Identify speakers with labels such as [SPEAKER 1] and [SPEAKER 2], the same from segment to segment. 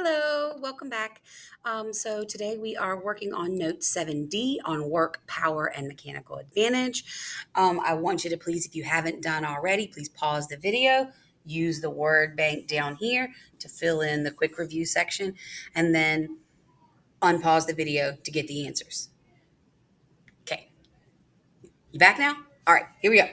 [SPEAKER 1] Hello, welcome back. So today we are working on Note 7D on work, power, and mechanical advantage. I want you to please, if you haven't done already, please pause the video, use the word bank down here to fill in the quick review section, and then unpause the video to get the answers. Okay, you back now? All right, here we go.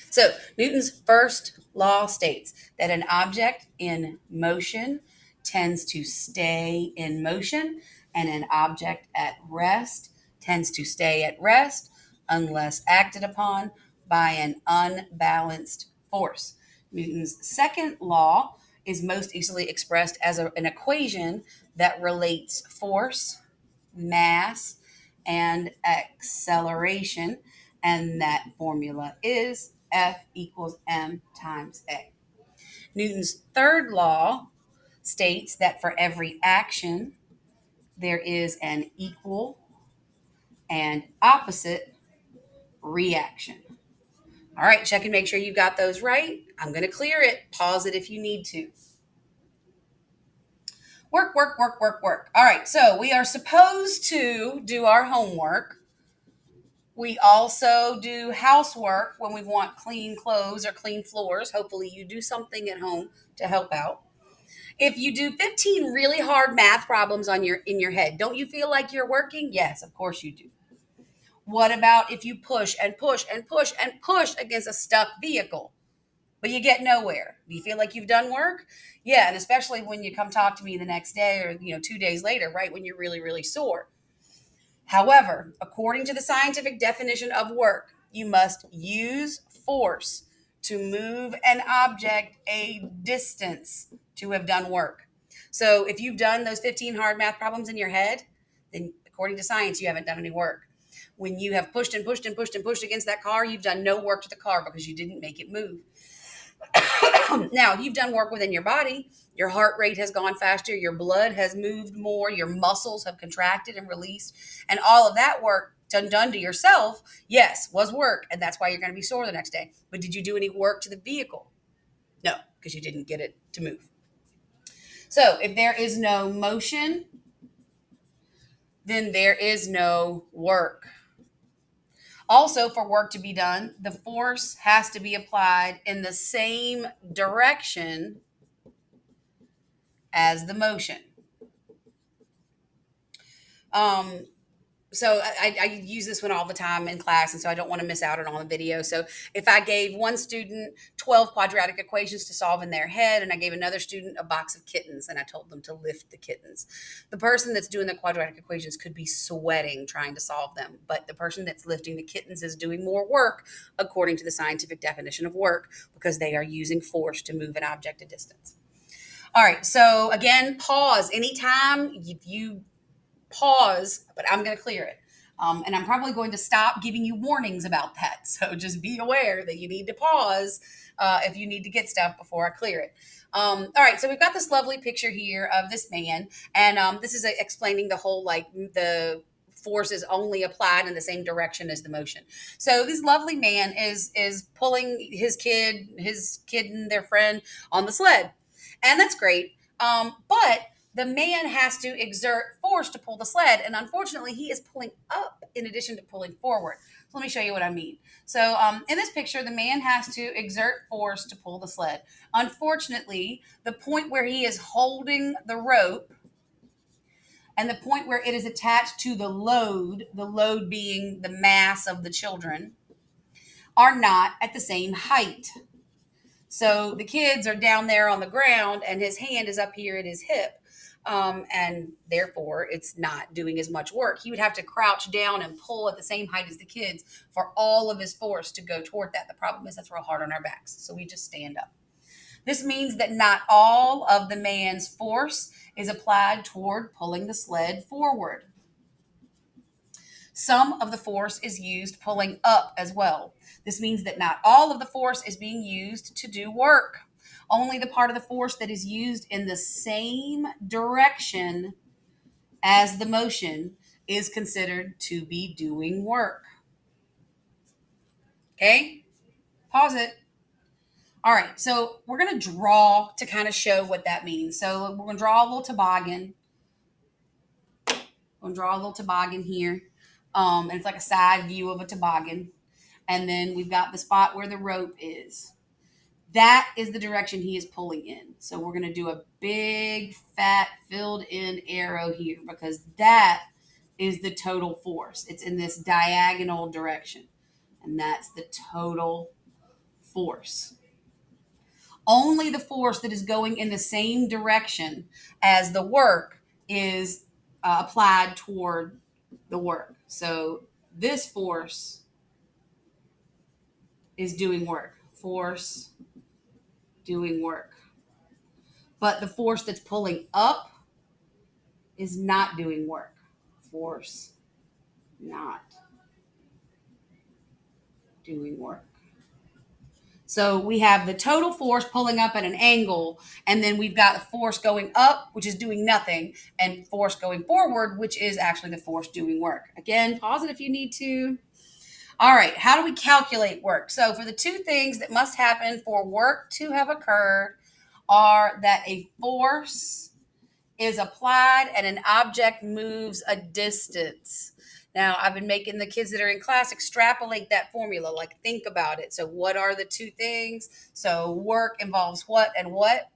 [SPEAKER 1] So, Newton's first law states that an object in motion tends to stay in motion, and an object at rest tends to stay at rest unless acted upon by an unbalanced force. Newton's second law is most easily expressed as an equation that relates force, mass, and acceleration, and that formula is F equals m times a. Newton's third law states that for every action, there is an equal and opposite reaction. All right, check and make sure you got those right. I'm going to clear it. Pause it if you need to. Work, work, work, work, work. All right, so we are supposed to do our homework. We also do housework when we want clean clothes or clean floors. Hopefully, you do something at home to help out. If you do 15 really hard math problems in your head, don't you feel like you're working? Yes, of course you do. What about if you push and push and push and push against a stuck vehicle, but you get nowhere? Do you feel like you've done work? Yeah, and especially when you come talk to me the next day or 2 days later, right when you're really really sore. However, according to the scientific definition of work, you must use force to move an object a distance to have done work. So if you've done those 15 hard math problems in your head, then according to science, you haven't done any work. When you have pushed and pushed and pushed and pushed against that car, you've done no work to the car because you didn't make it move. Now, you've done work within your body. Your heart rate has gone faster. Your blood has moved more. Your muscles have contracted and released. And all of that work done to yourself, yes, was work. And that's why you're going to be sore the next day. But did you do any work to the vehicle? No, because you didn't get it to move. So if there is no motion, then there is no work. Also, for work to be done, the force has to be applied in the same direction as the motion. Um, so I use this one all the time in class, and so I don't want to miss out on all the video. So if I gave one student 12 quadratic equations to solve in their head, and I gave another student a box of kittens, and I told them to lift the kittens, the person that's doing the quadratic equations could be sweating trying to solve them, but the person that's lifting the kittens is doing more work according to the scientific definition of work because they are using force to move an object a distance. All right, so again, pause anytime if you pause, but I'm going to clear it. And I'm probably going to stop giving you warnings about that. So just be aware that you need to pause if you need to get stuff before I clear it. All right, so we've got this lovely picture here of this man, and this is explaining the whole the force is only applied in the same direction as the motion. So this lovely man is pulling his kid and their friend on the sled, and that's great. But the man has to exert force to pull the sled, and unfortunately, he is pulling up in addition to pulling forward. So let me show you what I mean. So in this picture, the man has to exert force to pull the sled. Unfortunately, the point where he is holding the rope and the point where it is attached to the load being the mass of the children, are not at the same height. So the kids are down there on the ground, and his hand is up here at his hip. And therefore, it's not doing as much work. He would have to crouch down and pull at the same height as the kids for all of his force to go toward that. The problem is that's real hard on our backs, so we just stand up. This means that not all of the man's force is applied toward pulling the sled forward. Some of the force is used pulling up as well. This means that not all of the force is being used to do work. Only the part of the force that is used in the same direction as the motion is considered to be doing work. Okay? Pause it. All right, so we're going to draw to kind of show what that means. So we're going to draw a little toboggan. We're going to draw a little toboggan here. And it's like a side view of a toboggan. And then we've got the spot where the rope is. That is the direction he is pulling in. So we're going to do a big, fat, filled in arrow here because that is the total force. It's in this diagonal direction. And that's the total force. Only the force that is going in the same direction as the work is applied toward the work. So this force is doing work. Force doing work. But the force that's pulling up is not doing work. Force not doing work. So we have the total force pulling up at an angle, and then we've got the force going up, which is doing nothing, and force going forward, which is actually the force doing work. Again, pause it if you need to. All right, how do we calculate work? So for the two things that must happen for work to have occurred are that a force is applied and an object moves a distance. Now, I've been making the kids that are in class extrapolate that formula, like think about it. So, what are the two things? So, work involves what and what,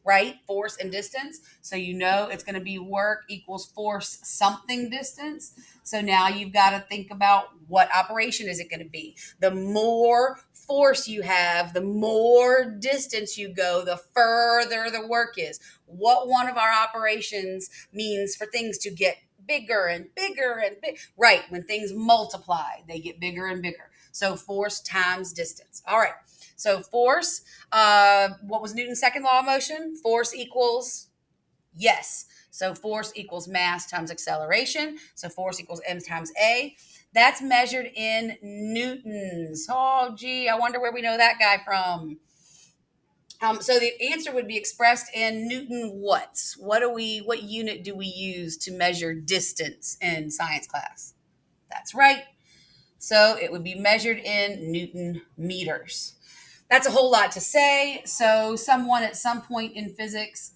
[SPEAKER 1] right? Force and distance. So, you know it's going to be work equals force something distance. So, now you've got to think about what operation is it going to be. The more force you have, the more distance you go, the further the work is. What one of our operations means for things to get bigger and bigger and big. Right. When things multiply, they get bigger and bigger. So force times distance. All right. So force, what was Newton's second law of motion? Force equals, yes. So force equals mass times acceleration. So force equals m times a. That's measured in newtons. Oh, gee, I wonder where we know that guy from. So the answer would be expressed in Newton watts. What unit do we use to measure distance in science class? That's right. So it would be measured in Newton meters. That's a whole lot to say. So someone at some point in physics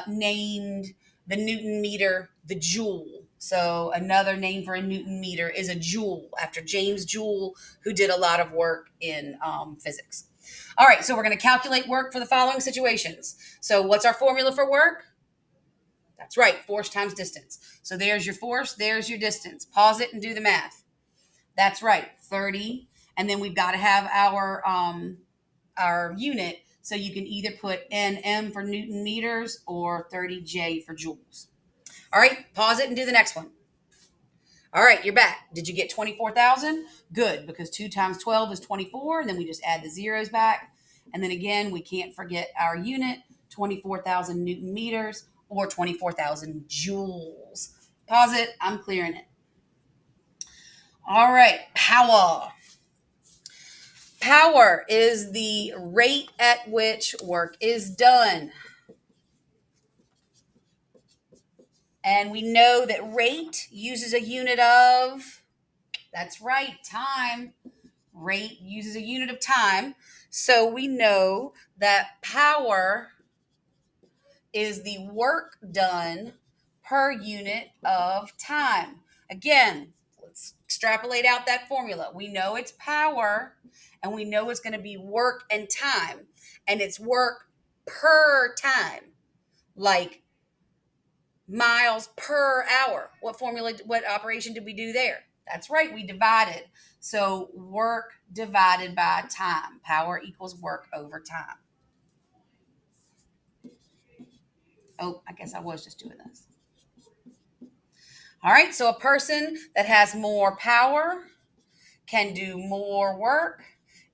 [SPEAKER 1] named the Newton meter the joule. So another name for a Newton meter is a joule, after James Joule, who did a lot of work in physics. All right, so we're going to calculate work for the following situations. So what's our formula for work? That's right, force times distance. So there's your force, there's your distance. Pause it and do the math. That's right, 30. And then we've got to have our unit. So you can either put Nm for Newton meters or 30J for joules. All right, pause it and do the next one. All right, you're back. Did you get 24,000? Good, because 2 times 12 is 24, and then we just add the zeros back. And then again, we can't forget our unit, 24,000 Newton meters or 24,000 joules. Pause it. I'm clearing it. All right, power. Power is the rate at which work is done. And we know that rate uses a unit of, that's right, time. Rate uses a unit of time. So we know that power is the work done per unit of time. Again, let's extrapolate out that formula. We know it's power, and we know it's going to be work and time, and it's work per time, like miles per hour. What operation did we do there? That's right, we divided. So work divided by time. Power equals work over time. Oh, I guess I was just doing this. All right, so a person that has more power can do more work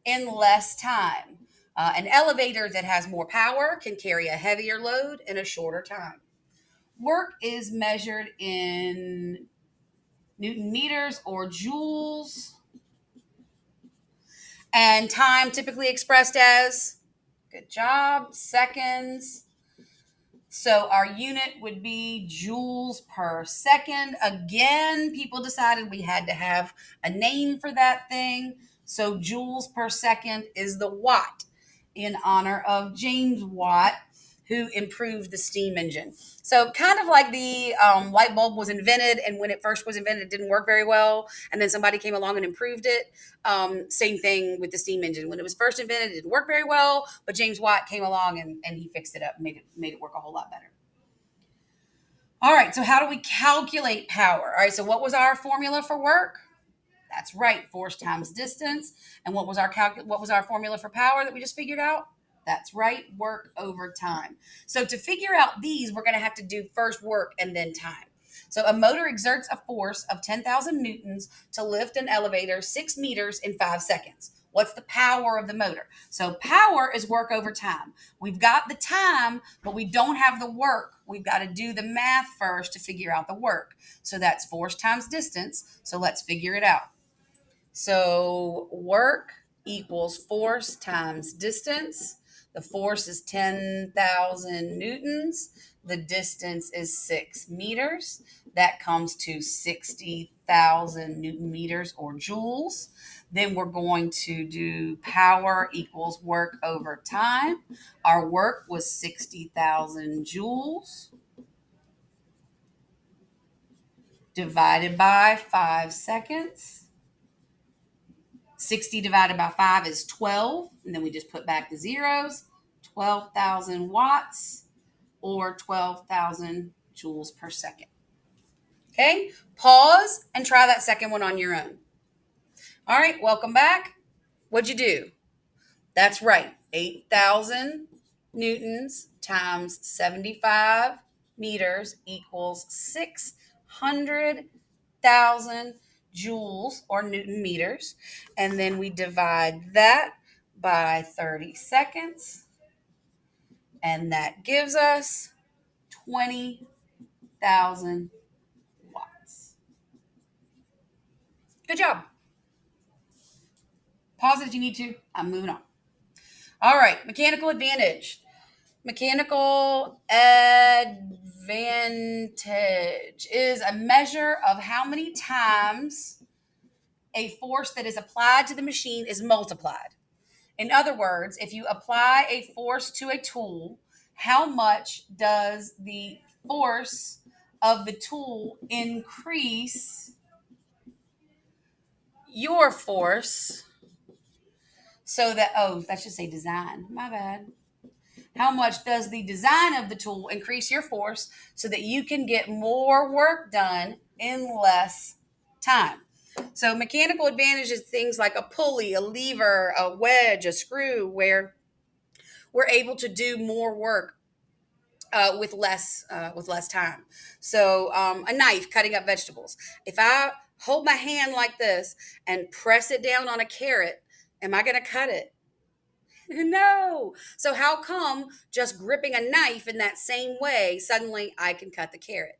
[SPEAKER 1] in less time. An elevator that has more power can carry a heavier load in a shorter time. Work is measured in Newton meters or joules, and time typically expressed as, good job, seconds. So our unit would be joules per second. Again, people decided we had to have a name for that thing. So joules per second is the watt. in honor of James Watt, who improved the steam engine. So, kind of like the light bulb was invented, and when it first was invented, it didn't work very well, and then somebody came along and improved it. Same thing with the steam engine. When it was first invented, it didn't work very well, but James Watt came along and he fixed it up, and made it work a whole lot better. All right, so how do we calculate power? All right, so what was our formula for work? That's right, force times distance. And what was our formula for power that we just figured out? That's right, work over time. So to figure out these, we're going to have to do first work and then time. So a motor exerts a force of 10,000 newtons to lift an elevator 6 meters in 5 seconds. What's the power of the motor? So power is work over time. We've got the time, but we don't have the work. We've got to do the math first to figure out the work. So that's force times distance. So let's figure it out. So work equals force times distance. The force is 10,000 newtons. The distance is 6 meters. That comes to 60,000 newton meters or joules. Then we're going to do power equals work over time. Our work was 60,000 joules divided by 5 seconds. 60 divided by 5 is 12. And then we just put back the zeros. 12,000 watts or 12,000 joules per second. Okay, pause and try that second one on your own. All right, welcome back. What'd you do? That's right, 8,000 newtons times 75 meters equals 600,000 joules or newton meters. And then we divide that by 30 seconds. And that gives us 20,000 watts. Good job. Pause it if you need to. I'm moving on. All right, mechanical advantage. Mechanical advantage is a measure of how many times a force that is applied to the machine is multiplied. In other words, if you apply a force to a tool, how much does the force of the tool increase your force so that, that should say design, my bad. How much does the design of the tool increase your force so that you can get more work done in less time? So mechanical advantage is things like a pulley, a lever, a wedge, a screw, where we're able to do more work with less time. So a knife cutting up vegetables. If I hold my hand like this and press it down on a carrot, am I going to cut it? No. So how come just gripping a knife in that same way, suddenly I can cut the carrot?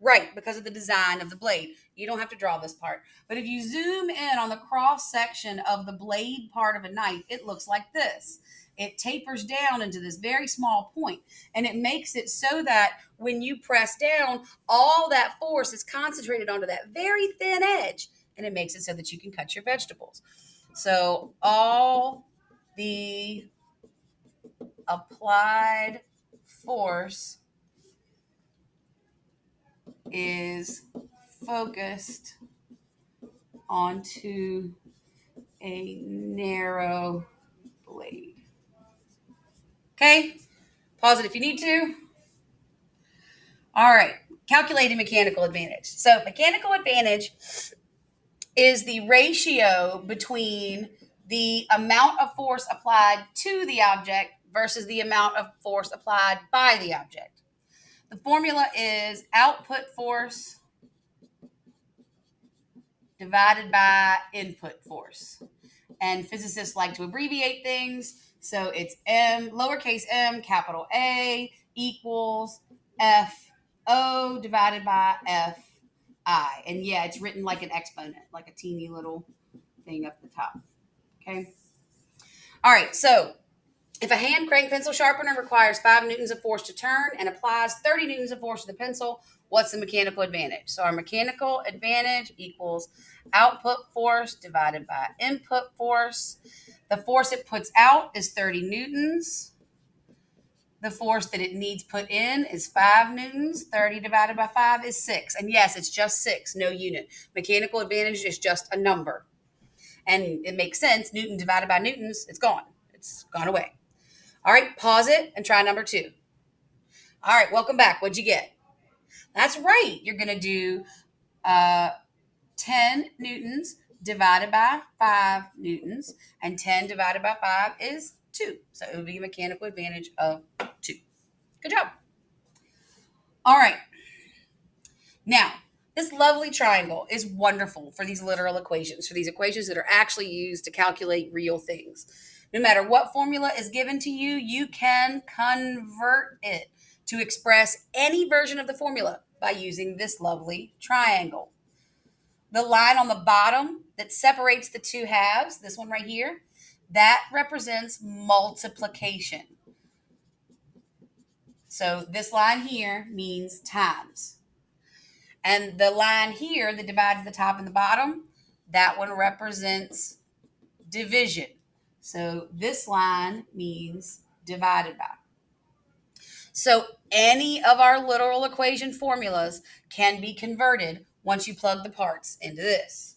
[SPEAKER 1] Right, because of the design of the blade. You don't have to draw this part. But if you zoom in on the cross section of the blade part of a knife, it looks like this. It tapers down into this very small point, and it makes it so that when you press down, all that force is concentrated onto that very thin edge, and it makes it so that you can cut your vegetables. So all the applied force is focused onto a narrow blade. Okay, pause it if you need to. All right, calculating mechanical advantage. So mechanical advantage is the ratio between the amount of force applied to the object versus the amount of force applied by the object. The formula is output force divided by input force. And physicists like to abbreviate things. So it's M, lowercase m, capital A equals FO divided by FI. And yeah, it's written like an exponent, like a teeny little thing up the top. Okay. All right. So if a hand crank pencil sharpener requires 5 newtons of force to turn and applies 30 newtons of force to the pencil, what's the mechanical advantage? So our mechanical advantage equals output force divided by input force. The force it puts out is 30 newtons. The force that it needs put in is 5 newtons. 30 divided by 5 is 6. And yes, it's just 6, no unit. Mechanical advantage is just a number. And it makes sense. Newton divided by newtons, it's gone. It's gone away. All right, pause it and try number 2. All right, welcome back. What'd you get? That's right. You're going to do 10 newtons divided by 5 newtons. And 10 divided by 5 is 2. So it would be a mechanical advantage of 2. Good job. All right. Now, this lovely triangle is wonderful for these literal equations, for these equations that are actually used to calculate real things. No matter what formula is given to you, you can convert it to express any version of the formula by using this lovely triangle. The line on the bottom that separates the two halves, this one right here, that represents multiplication. So this line here means times. And the line here that divides the top and the bottom, that one represents division. So this line means divided by. So any of our literal equation formulas can be converted once you plug the parts into this.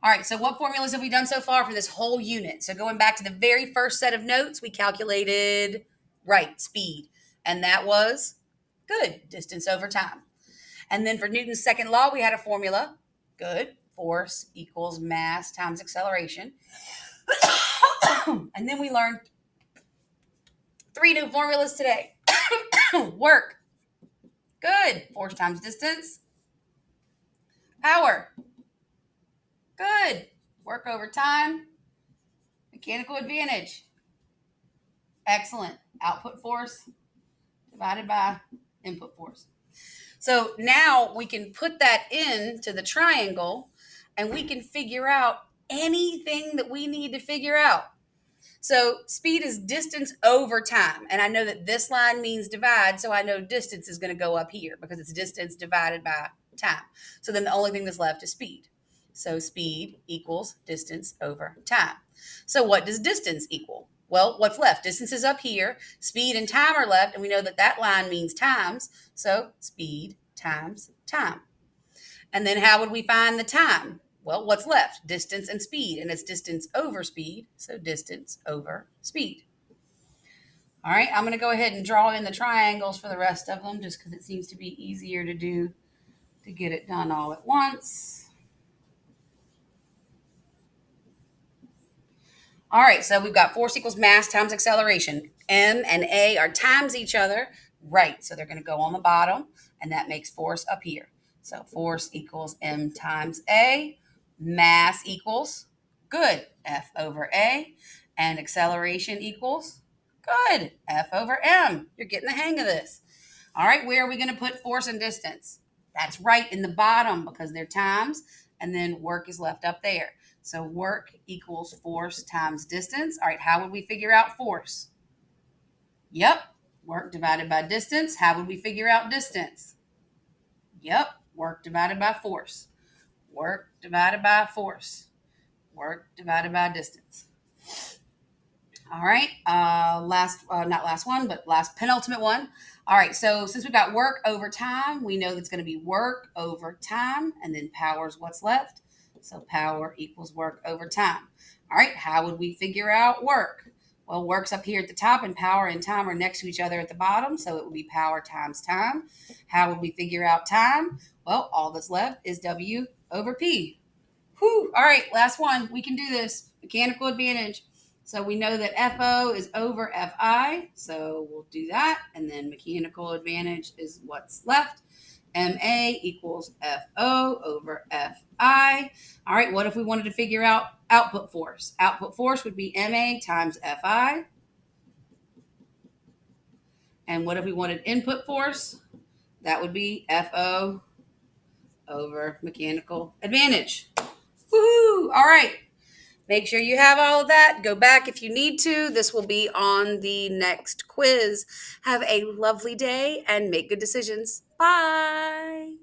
[SPEAKER 1] All right, so what formulas have we done so far for this whole unit? So going back to the very first set of notes, we calculated, speed. And that was, good, distance over time. And then for Newton's second law, we had a formula, good, force equals mass times acceleration. And then we learned 3 new formulas today. Work, good, force times distance. Power, good, work over time. Mechanical advantage, excellent, output force divided by input force. So now we can put that into the triangle and we can figure out anything that we need to figure out. So speed is distance over time. And I know that this line means divide, so I know distance is going to go up here because it's distance divided by time. So then the only thing that's left is speed. So speed equals distance over time. So what does distance equal? Well, what's left? Distance is up here. Speed and time are left, and we know that that line means times. So speed times time. And then how would we find the time? Well, what's left? Distance and speed, and it's distance over speed, so distance over speed. All right, I'm going to go ahead and draw in the triangles for the rest of them just because it seems to be easier to do to get it done all at once. All right, so we've got force equals mass times acceleration. M and A are times each other, right? So they're going to go on the bottom, and that makes force up here. So force equals M times A. Mass equals, good, F over A. And acceleration equals, good, F over M. You're getting the hang of this. All right, where are we going to put force and distance? That's right, in the bottom because they're times, and then work is left up there. So work equals force times distance. All right, how would we figure out force? Yep, work divided by distance. How would we figure out distance? Yep, work divided by force. Work divided by force. Work divided by distance. All right, not last one, but last penultimate one. All right, so since we've got work over time, we know that's going to be work over time, and then power is what's left. So power equals work over time. All right, how would we figure out work? Well, work's up here at the top, and power and time are next to each other at the bottom, so it would be power times time. How would we figure out time? Well, all that's left is W over P. Whew, all right, last one. We can do this. Mechanical advantage. So we know that FO is over FI, so we'll do that, and then mechanical advantage is what's left. MA equals FO over FI. All right, what if we wanted to figure out output force? Output force would be MA times FI. And what if we wanted input force? That would be FO over mechanical advantage. Woohoo! All right. Make sure you have all of that. Go back if you need to. This will be on the next quiz. Have a lovely day and make good decisions. Bye.